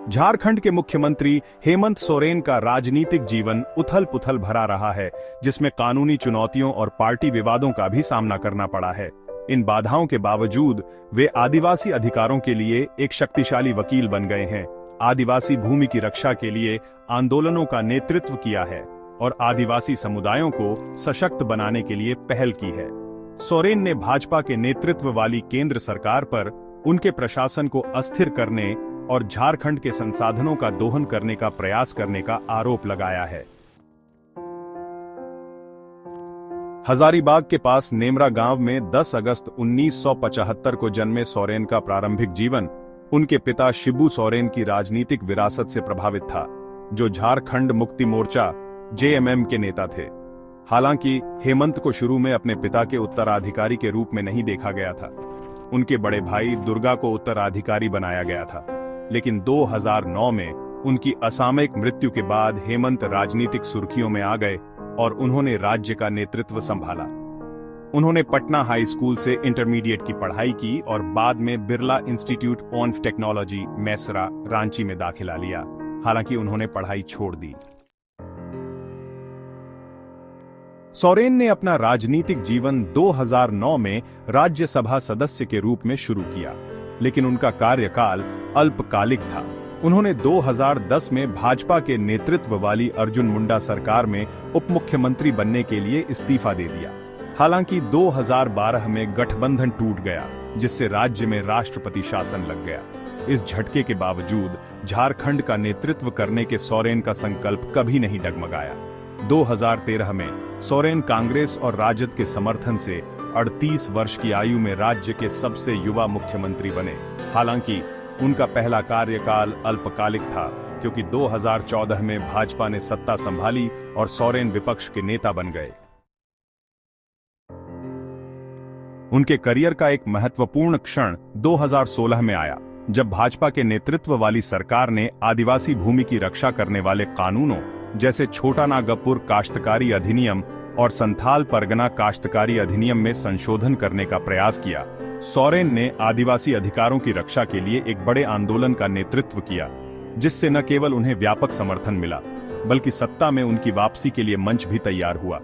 झारखंड के मुख्यमंत्री हेमंत सोरेन का राजनीतिक जीवन उथल-पुथल भरा रहा है, जिसमें कानूनी चुनौतियों और पार्टी विवादों का भी सामना करना पड़ा है। इन बाधाओं के बावजूद वे आदिवासी अधिकारों के लिए एक शक्तिशाली वकील बन गए हैं, आदिवासी भूमि की रक्षा के लिए आंदोलनों का नेतृत्व किया है और आदिवासी समुदायों को सशक्त बनाने के लिए पहल की है। सोरेन ने भाजपा के नेतृत्व वाली केंद्र सरकार पर उनके प्रशासन को अस्थिर करने और झारखंड के संसाधनों का दोहन करने का प्रयास करने का आरोप लगाया है। हजारीबाग के पास नेमरा गांव में 10 अगस्त 1975 को जन्मे सोरेन का प्रारंभिक जीवन उनके पिता शिबू सोरेन की राजनीतिक विरासत से प्रभावित था, जो झारखंड मुक्ति मोर्चा जेएमएम के नेता थे। हालांकि हेमंत को शुरू में अपने पिता के उत्तराधिकारी के रूप में नहीं देखा गया था। उनके बड़े भाई दुर्गा को उत्तराधिकारी बनाया गया था, लेकिन 2009 में उनकी असामयिक मृत्यु के बाद हेमंत राजनीतिक सुर्खियों में आ गए और उन्होंने राज्य का नेतृत्व संभाला। उन्होंने पटना हाई स्कूल से इंटरमीडिएट की पढ़ाई की और बाद में Birla institute of technology Mesra Ranchi में दाखिला लिया। हालांकि उन्होंने पढ़ाई छोड़ दी। सोरेन ने अपना राजनीतिक जीवन 2009 में राज्यसभा सदस्य के रूप में शुरू किया, लेकिन उनका कार्यकाल अल्पकालिक था। उन्होंने 2010 में भाजपा के नेतृत्व वाली अर्जुन मुंडा सरकार में उप मुख्यमंत्री बनने के लिए इस्तीफा दे दिया। हालांकि 2012 में गठबंधन टूट गया, जिससे राज्य में राष्ट्रपति शासन लग गया। इस झटके के बावजूद झारखंड का नेतृत्व करने के सोरेन का संकल्प कभी नहीं डगमगाया। 2013 में सोरेन कांग्रेस और राजद के समर्थन से 38 वर्ष की आयु में राज्य के सबसे युवा मुख्यमंत्री बने। हालांकि उनका पहला कार्यकाल अल्पकालिक था, क्योंकि 2014 में भाजपा ने सत्ता संभाली और सोरेन विपक्ष के नेता बन गए। उनके करियर का एक महत्वपूर्ण क्षण 2016 में आया, जब भाजपा के नेतृत्व वाली सरकार ने आदिवासी भूमि की रक्षा करने वाले कानूनों जैसे छोटा नागपुर काश्तकारी अधिनियम और संथाल परगना काश्तकारी अधिनियम में संशोधन करने का प्रयास किया। सोरेन ने आदिवासी अधिकारों की रक्षा के लिए एक बड़े आंदोलन का नेतृत्व किया, जिससे न केवल उन्हें व्यापक समर्थन मिला, बल्कि सत्ता में उनकी वापसी के लिए मंच भी तैयार हुआ।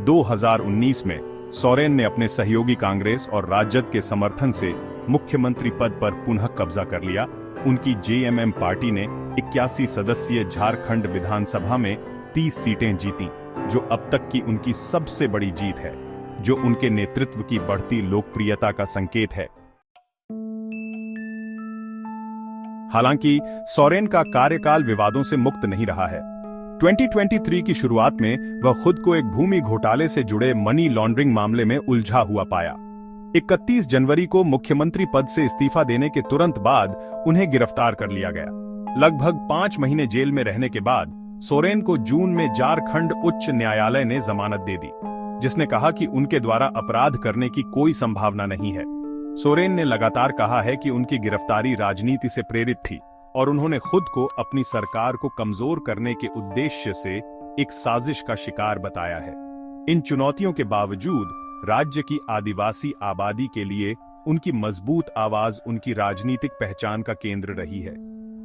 2019 में सोरेन ने अपने सहयोगी कांग्रेस और राजद के समर्थन से मुख्यमंत्री पद पर पुनः कब्जा कर लिया। उनकी जेएमएम पार्टी ने 81 सदस्यीय झारखंड विधानसभा में 30 सीटें जीती, जो अब तक की उनकी सबसे बड़ी जीत है, जो उनके नेतृत्व की बढ़ती लोकप्रियता का संकेत है। हालांकि सोरेन का कार्यकाल विवादों से मुक्त नहीं रहा है। 2023 की शुरुआत में वह खुद को एक भूमि घोटाले से जुड़े मनी लॉन्ड्रिंग मामले में उलझा हुआ पाया। 31 जनवरी को मुख्यमंत्री पद से इस्तीफा देने के तुरंत बाद उन्हें गिरफ्तार कर लिया गया। लगभग 5 महीने जेल में रहने के बाद सोरेन को जून में झारखंड उच्च न्यायालय ने जमानत दे दी, जिसने कहा कि उनके द्वारा अपराध करने की कोई संभावना नहीं है। सोरेन ने लगातार कहा है कि उनकी गिरफ्तारी राजनीति से प्रेरित थी और उन्होंने खुद को अपनी सरकार को कमजोर करने के उद्देश्य से एक साजिश का शिकार बताया है। इन चुनौतियों के बावजूद राज्य की आदिवासी आबादी के लिए उनकी मजबूत आवाज उनकी राजनीतिक पहचान का केंद्र रही है।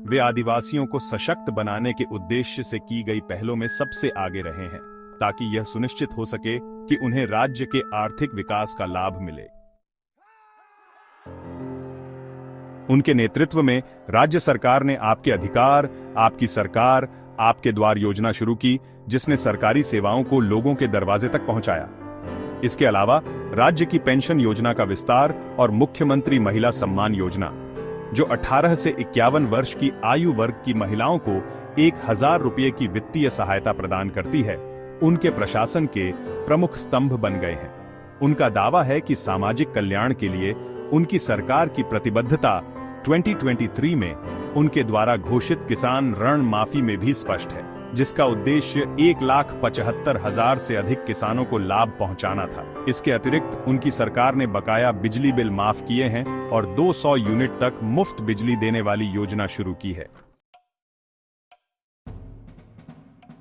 वे आदिवासियों को सशक्त बनाने के उद्देश्य से की गई पहलों में सबसे आगे रहे हैं, ताकि यह सुनिश्चित हो सके कि उन्हें राज्य के आर्थिक विकास का लाभ मिले। उनके नेतृत्व में राज्य सरकार ने आपके अधिकार, आपकी सरकार, आपके द्वार योजना शुरू की, जिसने सरकारी सेवाओं को लोगों के दरवाजे तक पहुंचाया। इसके अलावा राज्य की पेंशन योजना का विस्तार और मुख्यमंत्री महिला सम्मान योजना, जो 18 से 51 वर्ष की आयु वर्ग की महिलाओं को 1000 रुपये की वित्तीय सहायता प्रदान करती है, उनके प्रशासन के प्रमुख स्तंभ बन गए हैं। उनका दावा है कि सामाजिक कल्याण के लिए उनकी सरकार की प्रतिबद्धता 2023 में उनके द्वारा घोषित किसान ऋण माफी में भी स्पष्ट है, जिसका उद्देश्य 1,75,000 से अधिक किसानों को लाभ पहुंचाना था। इसके अतिरिक्त उनकी सरकार ने बकाया बिजली बिल माफ किए हैं और 200 यूनिट तक मुफ्त बिजली देने वाली योजना शुरू की है।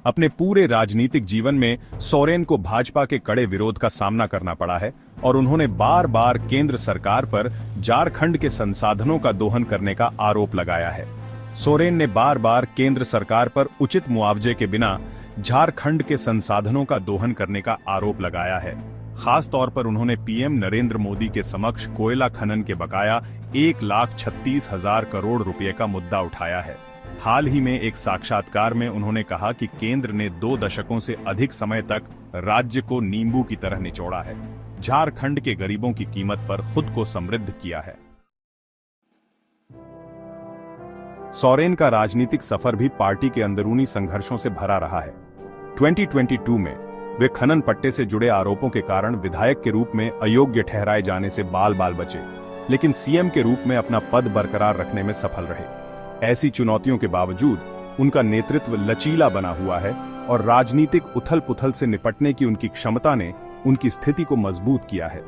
अपने पूरे राजनीतिक जीवन में सोरेन को भाजपा के कड़े विरोध का सामना करना पड़ा है और उन्होंने बार बार केंद्र सरकार पर झारखंड के संसाधनों का दोहन करने का आरोप लगाया है। सोरेन ने बार बार केंद्र सरकार पर उचित मुआवजे के बिना झारखंड के संसाधनों का दोहन करने का आरोप लगाया है। खास तौर पर उन्होंने पीएम नरेंद्र मोदी के समक्ष कोयला खनन के बकाया 1,36,000 करोड़ रुपए का मुद्दा उठाया है। हाल ही में एक साक्षात्कार में उन्होंने कहा कि केंद्र ने 2 दशकों से अधिक समय तक राज्य को नींबू की तरह निचोड़ा है, झारखंड के गरीबों की कीमत पर खुद को समृद्ध किया है। सोरेन का राजनीतिक सफर भी पार्टी के अंदरूनी संघर्षों से भरा रहा है। 2022 में वे खनन पट्टे से जुड़े आरोपों के कारण विधायक के रूप में अयोग्य ठहराए जाने से बाल बाल बचे, लेकिन सीएम के रूप में अपना पद बरकरार रखने में सफल रहे। ऐसी चुनौतियों के बावजूद उनका नेतृत्व लचीला बना हुआ है और राजनीतिक उथल पुथल से निपटने की उनकी क्षमता ने उनकी स्थिति को मजबूत किया है।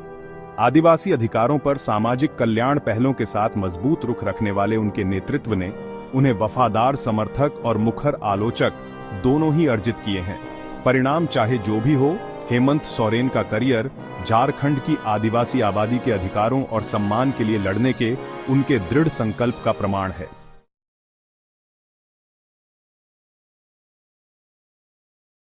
आदिवासी अधिकारों पर सामाजिक कल्याण पहलों के साथ मजबूत रुख रखने वाले उनके नेतृत्व ने उन्हें वफादार समर्थक और मुखर आलोचक दोनों ही अर्जित किए हैं। परिणाम चाहे जो भी हो, हेमंत सोरेन का करियर झारखंड की आदिवासी आबादी के अधिकारों और सम्मान के लिए लड़ने के उनके दृढ़ संकल्प का प्रमाण है।